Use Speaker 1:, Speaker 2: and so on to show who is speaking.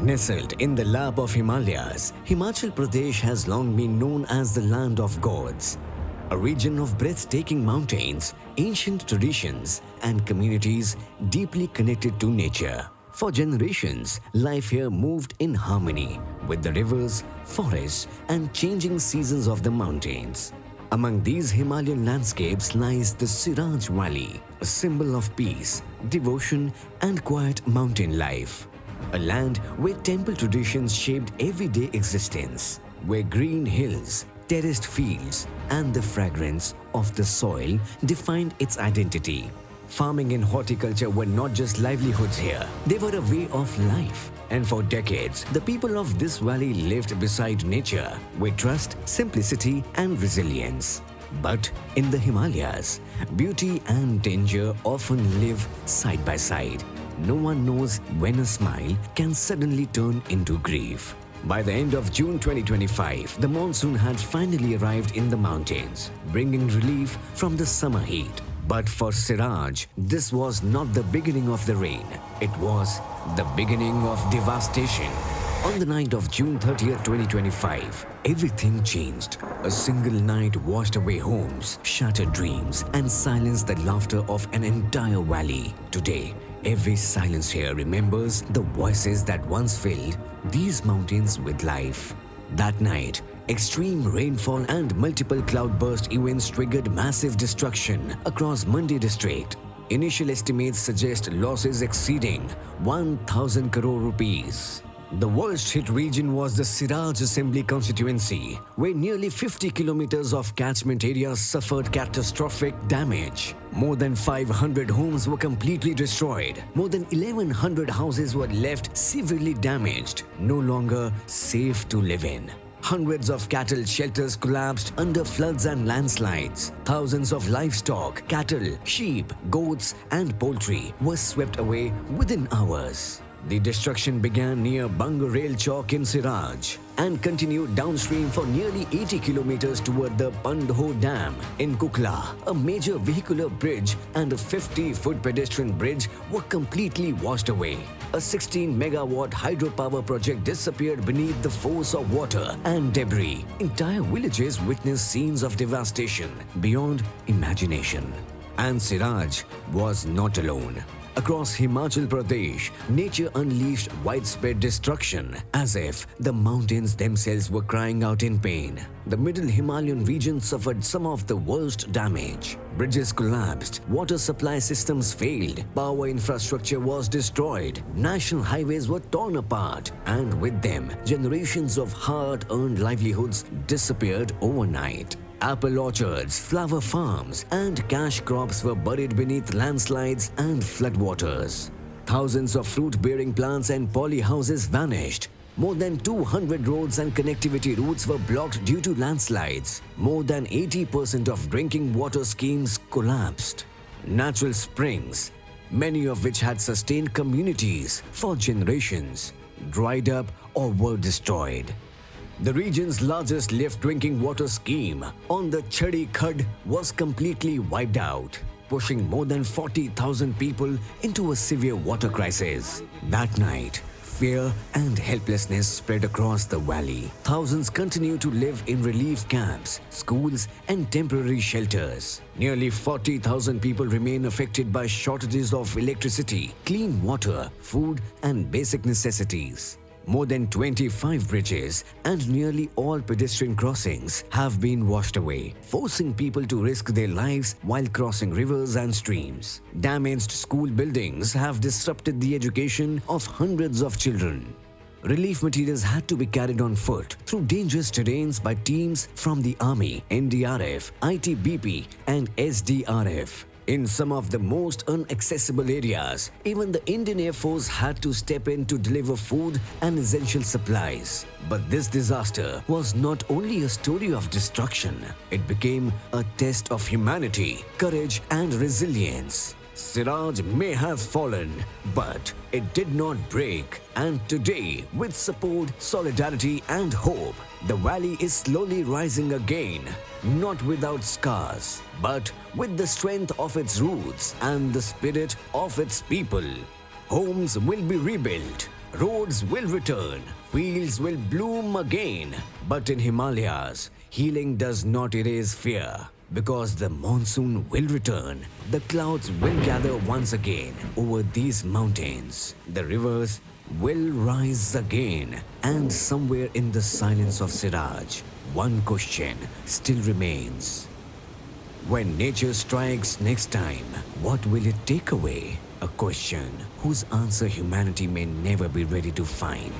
Speaker 1: Nestled in the lap of Himalayas, Himachal Pradesh has long been known as the land of gods. A region of breathtaking mountains, ancient traditions, and communities deeply connected to nature. For generations, life here moved in harmony with the rivers, forests, and changing seasons of the mountains. Among these Himalayan landscapes lies the Seraj Valley, a symbol of peace, devotion, and quiet mountain life. A land where temple traditions shaped everyday existence, where green hills, terraced fields, and the fragrance of the soil defined its identity. Farming and horticulture were not just livelihoods here, they were a way of life. And for decades, the people of this valley lived beside nature with trust, simplicity, and resilience. But in the Himalayas, beauty and danger often live side by side. No one knows when a smile can suddenly turn into grief. By the end of June 2025, the monsoon had finally arrived in the mountains, bringing relief from the summer heat. But for Seraj, this was not the beginning of the rain. It was the beginning of devastation. On the night of June 30th, 2025, everything changed. A single night washed away homes, shattered dreams, and silenced the laughter of an entire valley. Today, every silence here remembers the voices that once filled these mountains with life. That night, extreme rainfall and multiple cloudburst events triggered massive destruction across Mandi district. Initial estimates suggest losses exceeding 1,000 crore rupees. The worst hit region was the Seraj Assembly constituency, where nearly 50 kilometers of catchment area suffered catastrophic damage. More than 500 homes were completely destroyed. More than 1,100 houses were left severely damaged, no longer safe to live in. Hundreds of cattle shelters collapsed under floods and landslides. Thousands of livestock, cattle, sheep, goats, and poultry were swept away within hours. The destruction began near Banga Rail Chowk in Seraj and continued downstream for nearly 80 kilometers toward the Pandho Dam in Kukla. A major vehicular bridge and a 50-foot pedestrian bridge were completely washed away. A 16-megawatt hydropower project disappeared beneath the force of water and debris. Entire villages witnessed scenes of devastation beyond imagination. And Seraj was not alone. Across Himachal Pradesh, nature unleashed widespread destruction as if the mountains themselves were crying out in pain. The middle Himalayan region suffered some of the worst damage. Bridges collapsed, water supply systems failed, power infrastructure was destroyed, national highways were torn apart, and with them, generations of hard-earned livelihoods disappeared overnight. Apple orchards, flower farms, and cash crops were buried beneath landslides and floodwaters. Thousands of fruit-bearing plants and polyhouses vanished. More than 200 roads and connectivity routes were blocked due to landslides. More than 80% of drinking water schemes collapsed. Natural springs, many of which had sustained communities for generations, dried up or were destroyed. The region's largest lift drinking water scheme on the Chadi Khad was completely wiped out, pushing more than 40,000 people into a severe water crisis. That night, fear and helplessness spread across the valley. Thousands continue to live in relief camps, schools, and temporary shelters. Nearly 40,000 people remain affected by shortages of electricity, clean water, food, and basic necessities. More than 25 bridges and nearly all pedestrian crossings have been washed away, forcing people to risk their lives while crossing rivers and streams. Damaged school buildings have disrupted the education of hundreds of children. Relief materials had to be carried on foot through dangerous terrains by teams from the Army, NDRF, ITBP, and SDRF. In some of the most inaccessible areas, even the Indian Air Force had to step in to deliver food and essential supplies. But this disaster was not only a story of destruction, it became a test of humanity, courage, and resilience. Seraj may have fallen, but it did not break. And today, with support, solidarity, and hope, the valley is slowly rising again, not without scars, but with the strength of its roots and the spirit of its people. Homes will be rebuilt, Roads will return, fields will bloom again. But in Himalayas, healing does not erase fear. Because the monsoon will return, the clouds will gather once again over these mountains. The rivers will rise again. And somewhere in the silence of Seraj, one question still remains. When nature strikes next time, what will it take away? A question whose answer humanity may never be ready to find.